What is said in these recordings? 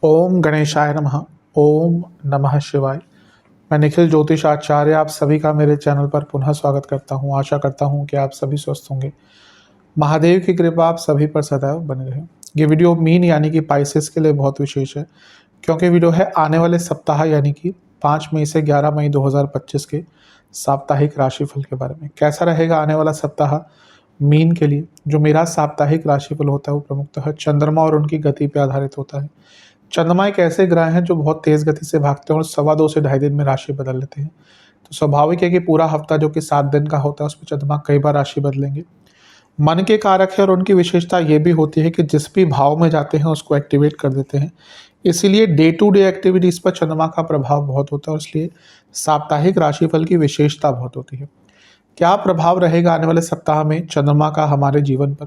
ओम गणेशाय नमः। ओम नमः शिवाय। मैं निखिल ज्योतिष आचार्य आप सभी का मेरे चैनल पर पुनः स्वागत करता हूं। आशा करता हूं कि आप सभी स्वस्थ होंगे। महादेव की कृपा आप सभी पर सदैव बने रहे। ये वीडियो मीन यानी कि पाइसेस के लिए बहुत विशेष है, क्योंकि वीडियो है आने वाले सप्ताह यानी कि 5 मई से 11 मई 2025 के साप्ताहिक राशिफल के बारे में। कैसा रहेगा आने वाला सप्ताह मीन के लिए। जो मेरा साप्ताहिक राशिफल होता है वो प्रमुखतः चंद्रमा और उनकी गति पर आधारित होता है। चंद्रमा एक ऐसे ग्रह हैं जो बहुत तेज गति से भागते हैं और 2.25 से 2.5 दिन में राशि बदल लेते हैं। तो स्वाभाविक है कि पूरा हफ्ता जो कि 7 दिन का होता है उसमें चंद्रमा कई बार राशि बदलेंगे। मन के कारक है और उनकी विशेषता ये भी होती है कि जिस भी भाव में जाते हैं उसको एक्टिवेट कर देते हैं। इसीलिए डे टू डे एक्टिविटीज पर चंद्रमा का प्रभाव बहुत होता है और इसलिए साप्ताहिक राशिफल की विशेषता बहुत होती है। क्या प्रभाव रहेगा आने वाले सप्ताह में चंद्रमा का हमारे जीवन पर?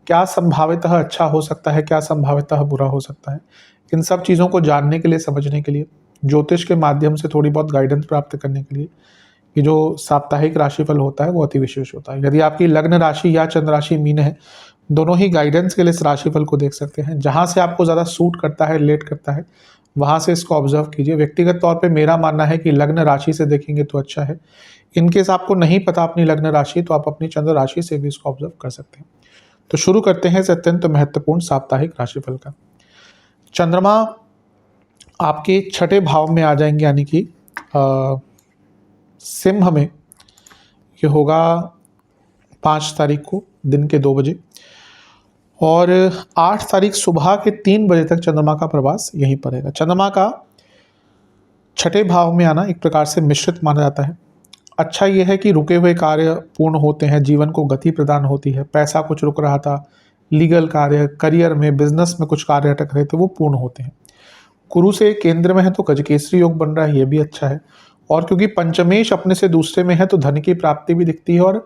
क्या संभावितः अच्छा हो सकता है, क्या संभावितः बुरा हो सकता है? इन सब चीज़ों को जानने के लिए, समझने के लिए, ज्योतिष के माध्यम से थोड़ी बहुत गाइडेंस प्राप्त करने के लिए ये जो साप्ताहिक राशिफल होता है वो अति विशेष होता है। यदि आपकी लग्न राशि या चंद्र राशि मीन है, दोनों ही गाइडेंस के लिए इस राशिफल को देख सकते हैं। जहाँ से आपको ज़्यादा सूट करता है, रिलेट करता है, वहाँ से इसको ऑब्जर्व कीजिए। व्यक्तिगत तौर पे मेरा मानना है कि लग्न राशि से देखेंगे तो अच्छा है। इनकेस आपको नहीं पता अपनी लग्न राशि, तो आप अपनी चंद्र राशि से भी इसको ऑब्जर्व कर सकते हैं। तो शुरू करते हैं इस अत्यंत महत्वपूर्ण साप्ताहिक राशिफल का। चंद्रमा आपके छठे भाव में आ जाएंगे, यानी कि सिंह में। ये होगा 5 तारीख को दिन के 2 बजे और 8 तारीख सुबह के 3 बजे तक चंद्रमा का प्रवास यहीं पर रहेगा। चंद्रमा का छठे भाव में आना एक प्रकार से मिश्रित माना जाता है। अच्छा ये है कि रुके हुए कार्य पूर्ण होते हैं, जीवन को गति प्रदान होती है। पैसा कुछ रुक रहा था, लीगल कार्य, करियर में, बिजनेस में कुछ कार्य अटक रहे थे, वो पूर्ण होते हैं। गुरु से केंद्र में है तो गजकेसरी योग बन रहा है, ये भी अच्छा है। और क्योंकि पंचमेश अपने से दूसरे में है तो धन की प्राप्ति भी दिखती है और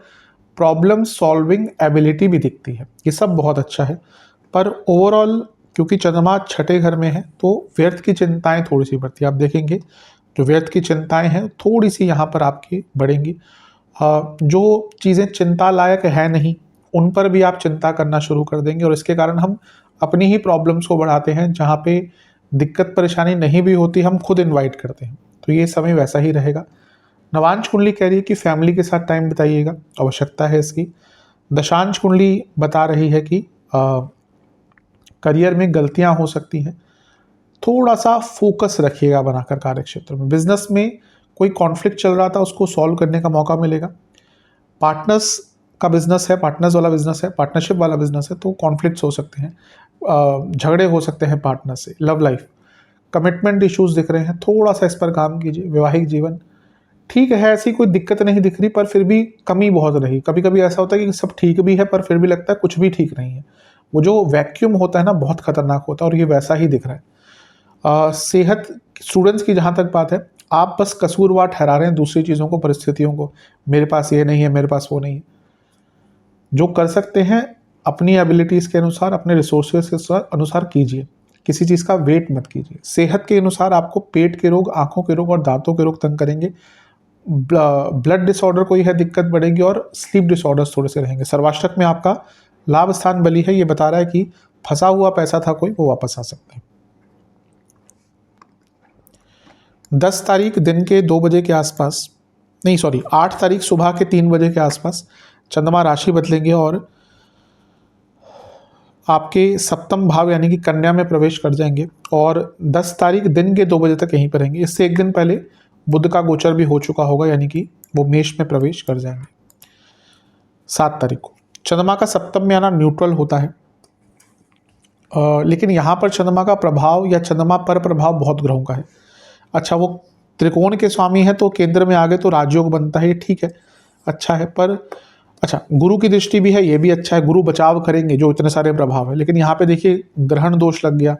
प्रॉब्लम सॉल्विंग एबिलिटी भी दिखती है। ये सब बहुत अच्छा है। पर ओवरऑल क्योंकि चंद्रमा छठे घर में है तो व्यर्थ की चिंताएं थोड़ी सी बढ़ती है। आप देखेंगे जो व्यर्थ की चिंताएं हैं थोड़ी सी यहाँ पर आपकी बढ़ेंगी। जो चीज़ें चिंता लायक है नहीं, उन पर भी आप चिंता करना शुरू कर देंगे और इसके कारण हम अपनी ही प्रॉब्लम्स को बढ़ाते हैं। जहाँ पे दिक्कत परेशानी नहीं भी होती, हम खुद इनवाइट करते हैं। तो ये समय वैसा ही रहेगा। नवांश कुंडली कह रही है कि फैमिली के साथ टाइम बिताइएगा, आवश्यकता है इसकी। दशांश कुंडली बता रही है कि करियर में गलतियां हो सकती हैं, थोड़ा सा फोकस रखिएगा बनाकर कार्य क्षेत्र में। बिजनेस में कोई कॉन्फ्लिक्ट चल रहा था उसको सॉल्व करने का मौका मिलेगा। पार्टनर्स का बिजनेस है, पार्टनर्स वाला बिजनेस है, पार्टनरशिप वाला बिजनेस है तो कॉन्फ्लिक्ट्स हो सकते हैं, झगड़े हो सकते हैं पार्टनर से। लव लाइफ, कमिटमेंट इश्यूज दिख रहे हैं, थोड़ा सा इस पर काम कीजिए। वैवाहिक जीवन ठीक है, ऐसी कोई दिक्कत नहीं दिख रही, पर फिर भी कमी बहुत रही। कभी कभी ऐसा होता है कि सब ठीक भी है पर फिर भी लगता है कुछ भी ठीक नहीं है। वो जो वैक्यूम होता है ना, बहुत खतरनाक होता है और ये वैसा ही दिख रहा है। सेहत, स्टूडेंट्स की जहाँ तक बात है, आप बस कसूरवार ठहरा रहे हैं दूसरी चीज़ों को, परिस्थितियों को। मेरे पास ये नहीं है, मेरे पास वो नहीं है। जो कर सकते हैं अपनी एबिलिटीज़ के अनुसार, अपने रिसोर्सेज के अनुसार कीजिए। किसी चीज़ का वेट मत कीजिए। सेहत के अनुसार आपको पेट के रोग, आंखों के रोग और दांतों के रोग तंग करेंगे। ब्लड डिसऑर्डर कोई है, दिक्कत बढ़ेगी और स्लीप डिसऑर्डर्स थोड़े से रहेंगे। सर्वाष्टक में आपका लाभ स्थान बली है, ये बता रहा है कि फंसा हुआ पैसा था कोई, वो वापस आ सकता है। 10 तारीख दिन के 2 बजे के आसपास, नहीं सॉरी 8 तारीख सुबह के 3 बजे के आसपास चंद्रमा राशि बदलेंगे और आपके सप्तम भाव यानी कि कन्या में प्रवेश कर जाएंगे और 10 तारीख दिन के 2 बजे तक यहीं पर रहेंगे। इससे एक दिन पहले बुध का गोचर भी हो चुका होगा, यानी कि वो मेष में प्रवेश कर जाएंगे। 7 तारीख को चंद्रमा का सप्तम में आना न्यूट्रल होता है, लेकिन यहाँ पर चंद्रमा का प्रभाव या चंद्रमा पर प्रभाव बहुत ग्रहों का है। अच्छा, वो त्रिकोण के स्वामी है तो केंद्र में आ गए तो राजयोग बनता है, ये ठीक है, अच्छा है। पर अच्छा, गुरु की दृष्टि भी है, ये भी अच्छा है, गुरु बचाव करेंगे जो इतने सारे प्रभाव है। लेकिन यहाँ पे देखिए ग्रहण दोष लग गया,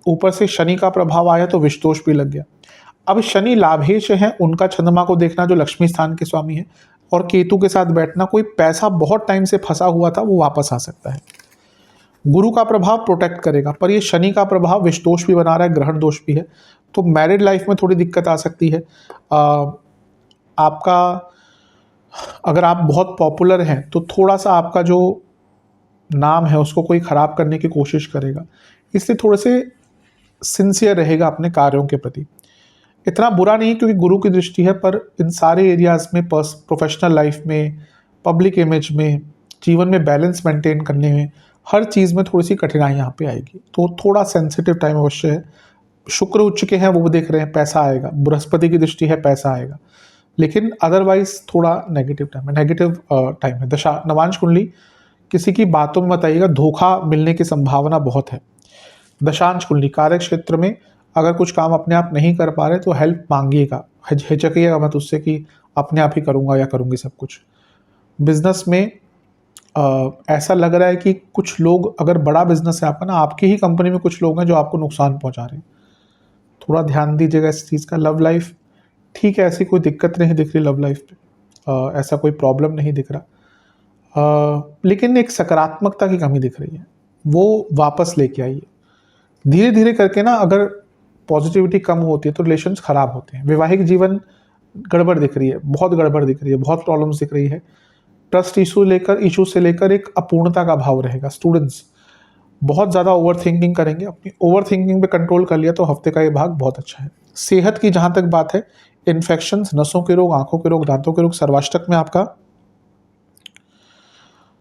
ऊपर से शनि का प्रभाव आया तो विष दोष भी लग गया। अब शनि लाभेश है, उनका चंद्रमा को देखना जो लक्ष्मी स्थान के स्वामी है, और केतु के साथ बैठना, कोई पैसा बहुत टाइम से फंसा हुआ था वो वापस आ सकता है। गुरु का प्रभाव प्रोटेक्ट करेगा, पर ये शनि का प्रभाव विष दोष भी बना रहा है, ग्रहण दोष भी है, तो मैरिड लाइफ में थोड़ी दिक्कत आ सकती है। आपका अगर आप बहुत पॉपुलर हैं तो थोड़ा सा आपका जो नाम है उसको कोई ख़राब करने की कोशिश करेगा, इसलिए थोड़े से सिंसियर रहेगा अपने कार्यों के प्रति। इतना बुरा नहीं क्योंकि गुरु की दृष्टि है, पर इन सारे एरियाज़ में प्रोफेशनल लाइफ में, पब्लिक इमेज में, जीवन में बैलेंस मेंटेन करने में, हर चीज़ में थोड़ी सी कठिनाई यहाँ पे आएगी। तो थोड़ा सेंसिटिव टाइम अवश्य है। शुक्र उच्च के हैं, वो देख रहे हैं पैसा आएगा, बृहस्पति की दृष्टि है पैसा आएगा, लेकिन अदरवाइज थोड़ा नेगेटिव टाइम है, नेगेटिव टाइम है। दशा नवांश कुंडली किसी की बातों में बताइएगा, धोखा मिलने की संभावना बहुत है। दशांश कुंडली कार्य क्षेत्र में अगर कुछ काम अपने आप नहीं कर पा रहे तो हेल्प मांगिएगा, हिचकिएगा मत उससे कि अपने आप ही करूँगा या करूँगी सब कुछ। बिजनेस में ऐसा लग रहा है कि कुछ लोग, अगर बड़ा बिजनेस है आपका ना, आपकी ही कंपनी में कुछ लोग हैं जो आपको नुकसान पहुंचा रहे हैं, थोड़ा ध्यान दीजिएगा इस चीज़ का। लव लाइफ ठीक है, ऐसी कोई दिक्कत नहीं दिख रही लव लाइफ पे, ऐसा कोई प्रॉब्लम नहीं दिख रहा, लेकिन एक सकारात्मकता की कमी दिख रही है, वो वापस लेके आइए। धीरे धीरे करके ना, अगर पॉजिटिविटी कम होती है तो रिलेशंस खराब होते हैं। वैवाहिक जीवन गड़बड़ दिख रही है, बहुत गड़बड़ दिख रही है, बहुत प्रॉब्लम्स दिख रही है। ट्रस्ट इशू से लेकर एक अपूर्णता का भाव रहेगा। स्टूडेंट्स बहुत ज़्यादा ओवर थिंकिंग करेंगे, अपनी ओवर थिंकिंग पे कंट्रोल कर लिया तो हफ्ते का ये भाग बहुत अच्छा है। सेहत की जहाँ तक बात है, इन्फेक्शंस, नसों के रोग, आंखों के रोग, दांतों के रोग, सर्वाष्टक में आपका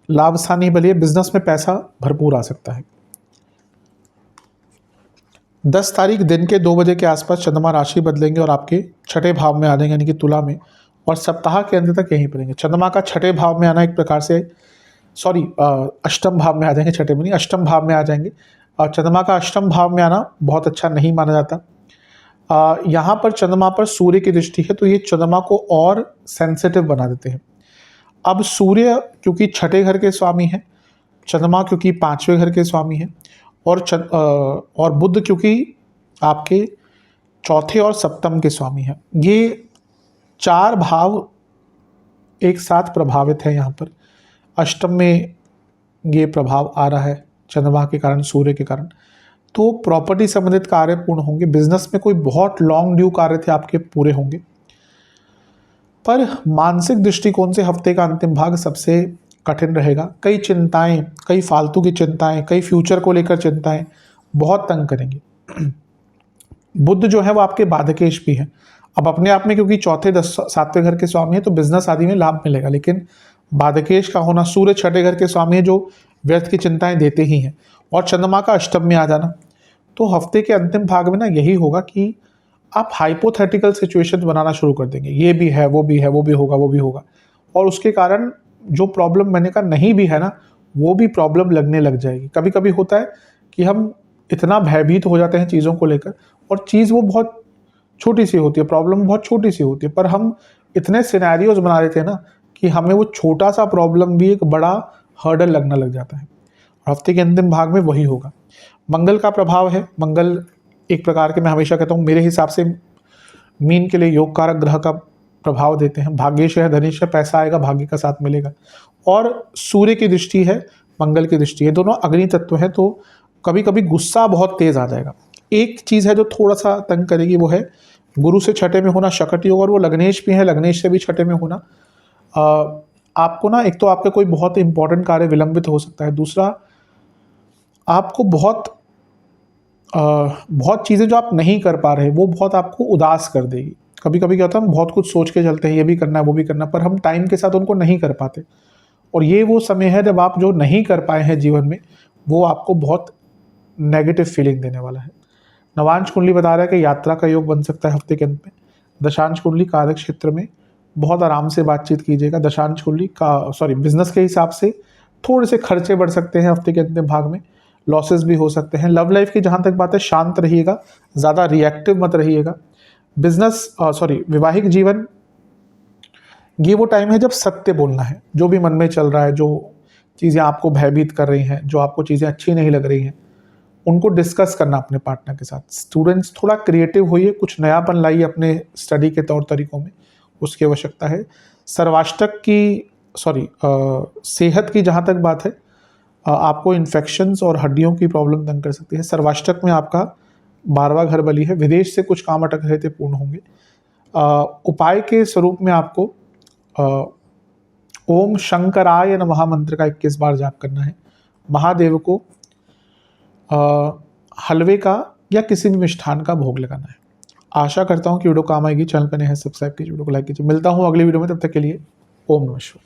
लाभ स्थान नहीं बलिए। बिजनेस में पैसा भरपूर आ सकता है। 10 तारीख दिन के 2 बजे के आसपास चंद्रमा राशि बदलेंगे और आपके छठे भाव में आ जाएंगे, यानी कि तुला में, और सप्ताह के अंत तक यहीं पर रहेंगे। चंद्रमा का छठे भाव में आना एक प्रकार से, अष्टम भाव में आ जाएंगे, छठे में नहीं, अष्टम भाव में आ जाएंगे। और चंद्रमा का अष्टम भाव में आना बहुत अच्छा नहीं माना जाता। यहाँ पर चंद्रमा पर सूर्य की दृष्टि है तो ये चंद्रमा को और सेंसिटिव बना देते हैं। अब सूर्य क्योंकि छठे घर के स्वामी हैं, चंद्रमा क्योंकि 5वें घर के स्वामी हैं, और बुध क्योंकि आपके चौथे और सप्तम के स्वामी हैं, ये 4 भाव एक साथ प्रभावित है। यहाँ पर अष्टम में ये प्रभाव आ रहा है चंद्रमा के कारण, सूर्य के कारण, तो प्रॉपर्टी संबंधित कार्य पूर्ण होंगे। बिजनेस में कोई बहुत लॉन्ग ड्यू कार्य थे आपके, पूरे होंगे। पर मानसिक दृष्टिकोण से हफ्ते का अंतिम भाग सबसे कठिन रहेगा। कई चिंताएं, कई फालतू की चिंताएं, कई फ्यूचर को लेकर चिंताएं बहुत तंग करेंगी। बुध जो है वो आपके बाधकेश भी है। अब अपने आप में क्योंकि चौथे 7वें घर के स्वामी है तो बिजनेस आदि में लाभ मिलेगा, लेकिन बाधकेश का होना, सूर्य छठे घर के स्वामी है जो व्यर्थ की चिंताएं देते ही हैं, और चंद्रमा का अष्टम में आ जाना, तो हफ्ते के अंतिम भाग में ना यही होगा कि आप हाइपोथेटिकल सिचुएशन बनाना शुरू कर देंगे। ये भी है, वो भी है, वो भी होगा, वो भी होगा, और उसके कारण जो प्रॉब्लम मैंने कहा नहीं भी है ना, वो भी प्रॉब्लम लगने लग जाएगी। कभी कभी होता है कि हम इतना भयभीत हो जाते हैं चीज़ों को लेकर, और चीज़ वो बहुत छोटी सी होती है, प्रॉब्लम बहुत छोटी सी होती है, पर हम इतने सिनेरियोज बना देते हैं ना कि हमें वो छोटा सा प्रॉब्लम भी एक बड़ा हर्डल लगने लग जाता है। हफ्ते के अंतिम भाग में वही होगा। मंगल का प्रभाव है। मंगल एक प्रकार के, मैं हमेशा कहता हूँ, मेरे हिसाब से मीन के लिए योग कारक ग्रह का प्रभाव देते हैं। भाग्येश है, धनेश है, पैसा आएगा, भाग्य का साथ मिलेगा, और सूर्य की दृष्टि है, मंगल की दृष्टि है, दोनों अग्नि तत्व है, तो कभी कभी गुस्सा बहुत तेज आ जाएगा। एक चीज़ है जो थोड़ा सा तंग करेगी, वो है गुरु से छठे में होना शकट योग, और वो लग्नेश भी है, लग्नेश से भी छठे में होना। आपको ना, एक तो आपका कोई बहुत इंपॉर्टेंट कार्य विलंबित हो सकता है, दूसरा आपको बहुत चीज़ें जो आप नहीं कर पा रहे वो बहुत आपको उदास कर देगी। कभी कभी क्या होता है, हम बहुत कुछ सोच के चलते हैं, ये भी करना है, वो भी करना है, पर हम टाइम के साथ उनको नहीं कर पाते, और ये वो समय है जब आप जो नहीं कर पाए हैं जीवन में, वो आपको बहुत नेगेटिव फीलिंग देने वाला है। नवांश कुंडली बता रहा है कि यात्रा का योग बन सकता है हफ्ते के अंत में। दशांश कुंडली कार्य क्षेत्र में बहुत आराम से बातचीत कीजिएगा। दशांश कुंडली का बिजनेस के हिसाब से थोड़े से खर्चे बढ़ सकते हैं हफ्ते के अंतिम भाग में, लॉसेस भी हो सकते हैं। लव लाइफ की जहाँ तक बात है, शांत रहिएगा, ज़्यादा रिएक्टिव मत रहिएगा। वैवाहिक जीवन, ये वो टाइम है जब सत्य बोलना है। जो भी मन में चल रहा है, जो चीज़ें आपको भयभीत कर रही हैं, जो आपको चीज़ें अच्छी नहीं लग रही हैं, उनको डिस्कस करना अपने पार्टनर के साथ। स्टूडेंट्स थोड़ा क्रिएटिव होइए, कुछ नयापन लाइए अपने स्टडी के तौर तरीकों में, उसकी आवश्यकता है। सर्वाष्टक की सेहत की जहाँ तक बात है, आपको इन्फेक्शंस और हड्डियों की प्रॉब्लम तंग कर सकती है। सर्वाष्टक में आपका 12वां घर बली है, विदेश से कुछ काम अटक रहे थे, पूर्ण होंगे। उपाय के स्वरूप में आपको ओम शंकराय नमः मंत्र का 21 बार जाप करना है, महादेव को हलवे का या किसी भी मिष्ठान का भोग लगाना है। आशा करता हूँ कि वीडियो काम आएगी। चैनल पर नए हैं सब्सक्राइब कीजिए, वीडियो को लाइक कीजिए। मिलता हूँ अगली वीडियो में, तब तक के लिए ओम नमः शिवाय।